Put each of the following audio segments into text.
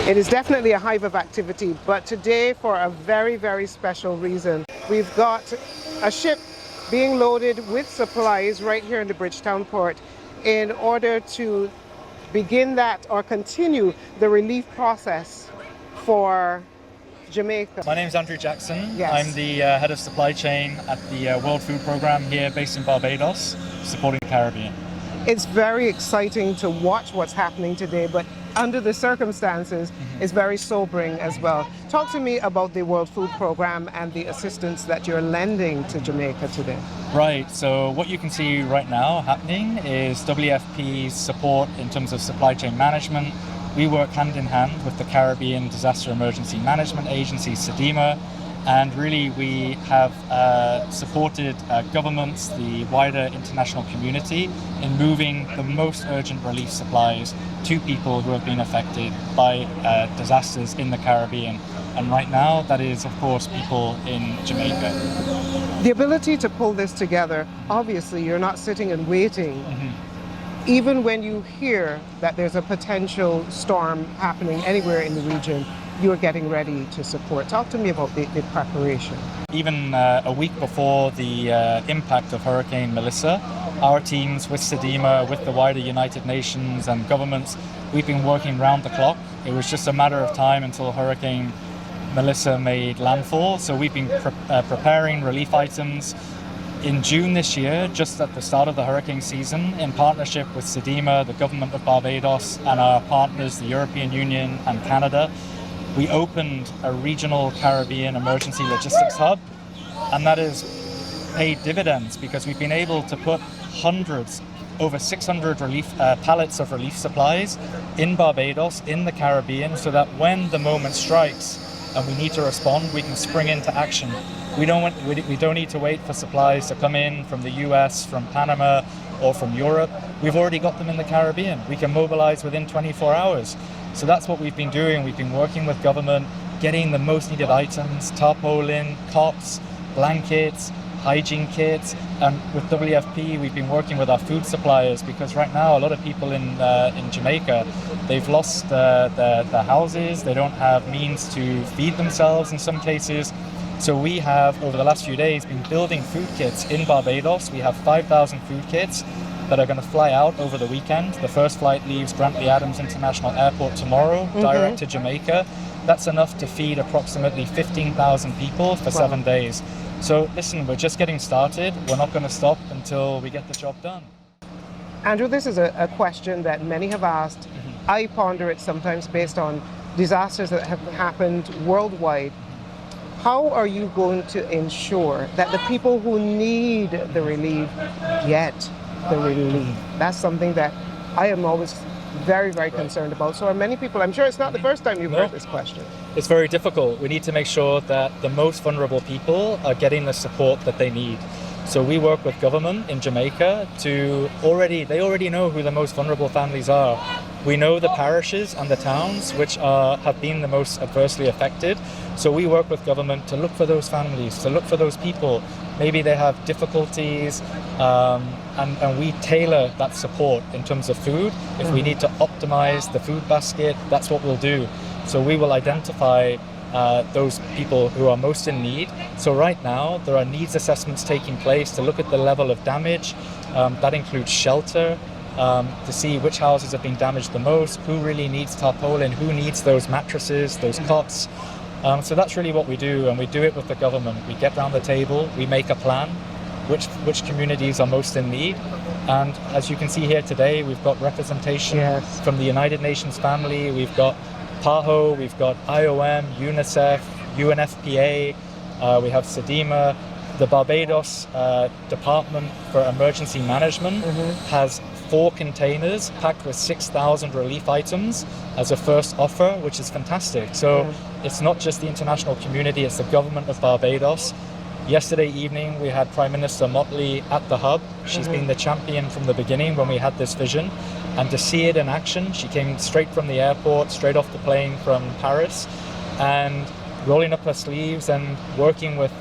It is definitely a hive of activity, but today for a very, very special reason. We've got a ship being loaded with supplies right here in the Bridgetown port in order to begin that or continue the relief process for Jamaica. My name is Andrew Jackson. Yes. I'm the head of supply chain at the World Food Programme here based in Barbados, supporting the Caribbean. It's very exciting to watch what's happening today, but under the circumstances, it's very sobering as well. Talk to me about the World Food Programme and the assistance that you're lending to Jamaica today. Right, so what you can see right now happening is WFP's support in terms of supply chain management. We work hand in hand with the Caribbean Disaster Emergency Management Agency, SEDEMA, and really we have supported governments, the wider international community in moving the most urgent relief supplies to people who have been affected by disasters in the Caribbean. And right now that is, of course, people in Jamaica. The ability to pull this together, obviously you're not sitting and waiting. Even when you hear that there's a potential storm happening anywhere in the region, you're getting ready to support. Talk to me about the preparation. Even a week before the impact of Hurricane Melissa, our teams with SEDEMA, with the wider United Nations and governments, we've been working round the clock. It was just a matter of time until Hurricane Melissa made landfall. So we've been preparing relief items. In June this year, just at the start of the hurricane season, in partnership with SEDEMA, the government of Barbados, and our partners, the European Union and Canada, we opened a regional Caribbean emergency logistics hub, and that has paid dividends because we've been able to put hundreds, over 600 pallets of relief supplies in Barbados, in the Caribbean, so that when the moment strikes and we need to respond, we can spring into action. We don't need to wait for supplies to come in from the US, from Panama, or from Europe. We've already got them in the Caribbean. We can mobilize within 24 hours. So that's what we've been doing. We've been working with government, getting the most needed items, tarpaulin, cots, blankets, hygiene kits, and with WFP we've been working with our food suppliers because right now a lot of people in Jamaica, they've lost their houses, they don't have means to feed themselves in some cases. So we have, over the last few days, been building food kits in Barbados. We have 5,000 food kits that are going to fly out over the weekend. The first flight leaves Grantley Adams International Airport tomorrow, direct to Jamaica. That's enough to feed approximately 15,000 people for 7 days. So listen, we're just getting started. We're not going to stop until we get the job done. Andrew, this is a question that many have asked. I ponder it sometimes based on disasters that have happened worldwide. How are you going to ensure that the people who need the relief get the relief? That's something that I am always very, very concerned about. So are many people. I'm sure it's not the first time you've heard this question. It's very difficult. We need to make sure that the most vulnerable people are getting the support that they need. So we work with government in Jamaica they already know who the most vulnerable families are. We know the parishes and the towns which have been the most adversely affected. So we work with government to look for those families, to look for those people. Maybe they have difficulties, and we tailor that support in terms of food. If we need to optimize the food basket, that's what we'll do. So we will identify those people who are most in need. So right now, there are needs assessments taking place to look at the level of damage. That includes shelter, to see which houses have been damaged the most, who really needs tarpaulin, who needs those mattresses, those cots. So that's really what we do, and we do it with the government. We get round the table, we make a plan, which communities are most in need. And as you can see here today, we've got representation from the United Nations family, we've got PAHO, we've got IOM, UNICEF, UNFPA, we have SEDEMA. The Barbados Department for Emergency Management has 4 containers packed with 6,000 relief items as a first offer, which is fantastic. So it's not just the international community, it's the government of Barbados. Yesterday evening, we had Prime Minister Motley at the hub. She's been the champion from the beginning when we had this vision. And to see it in action, she came straight from the airport, straight off the plane from Paris, and rolling up her sleeves and working with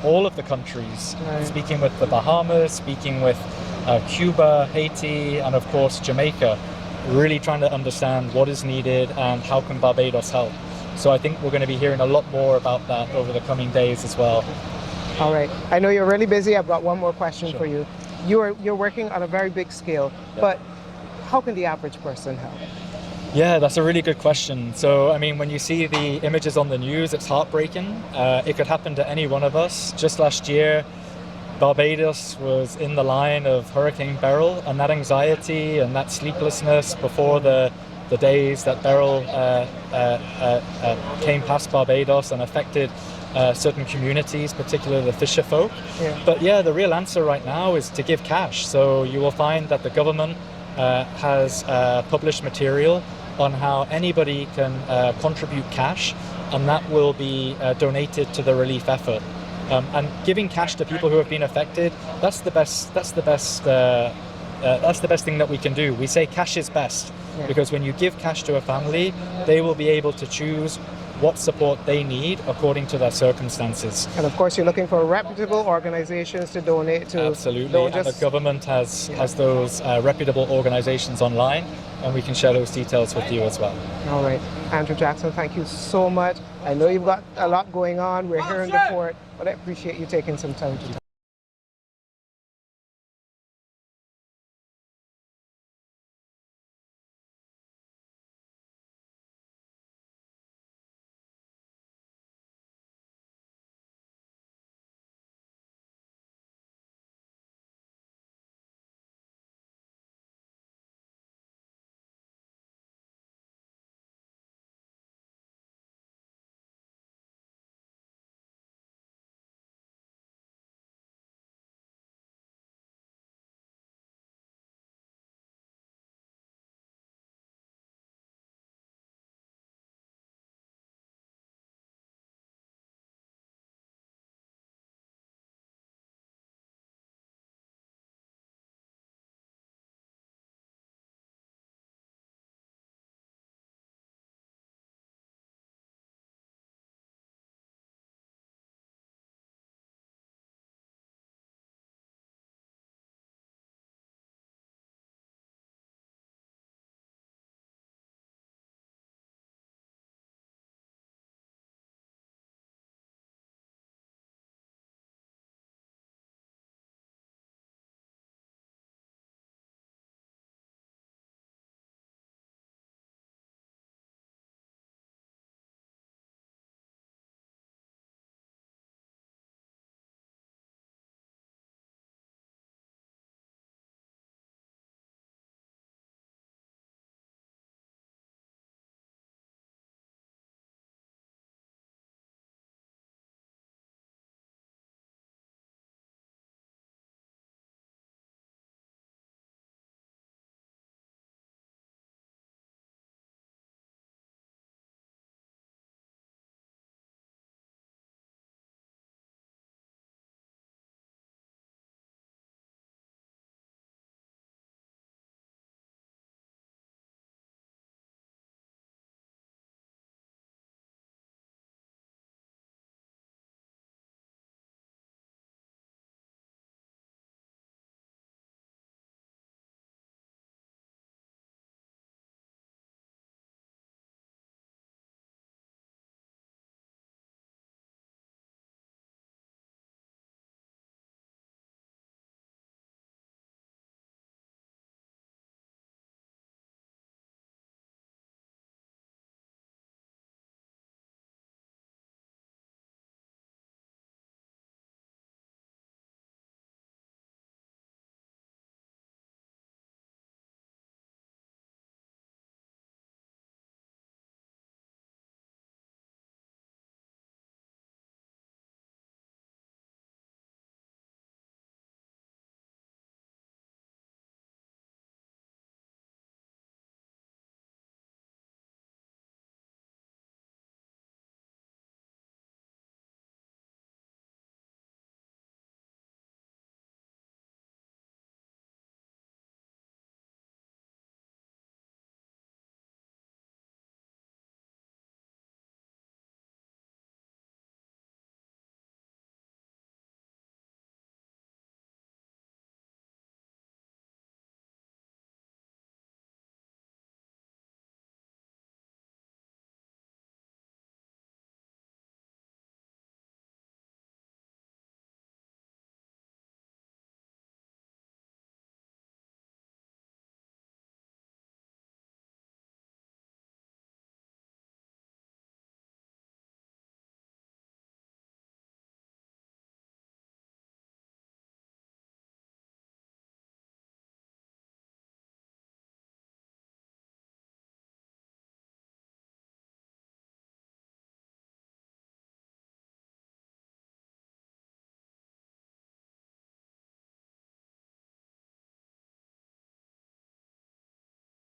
all of the countries, speaking with the Bahamas, speaking with Cuba, Haiti, and of course Jamaica. really trying to understand what is needed and how can Barbados help. So I think we're going to be hearing a lot more about that over the coming days as well. All right. I know you're really busy. I've got one more question Sure. for you. You're working on a very big scale, but how can the average person help? Yeah, that's a really good question. So, I mean, when you see the images on the news, it's heartbreaking. It could happen to any one of us. Just last year, Barbados was in the line of Hurricane Beryl, and that anxiety and that sleeplessness before the days that Beryl came past Barbados and affected certain communities, particularly the fisher folk. Yeah. But yeah, the real answer right now is to give cash. So you will find that the government has published material on how anybody can contribute cash, and that will be donated to the relief effort. And giving cash to people who have been affected, that's the best thing that we can do. We say cash is best, because when you give cash to a family, they will be able to choose what support they need according to their circumstances. And of course, you're looking for reputable organizations to donate to. Absolutely, Don't and the government has those reputable organizations online, and we can share those details with you as well. All right. Andrew Jackson, thank you so much. I know you've got a lot going on. We're here in the port, but I appreciate you taking some time to talk.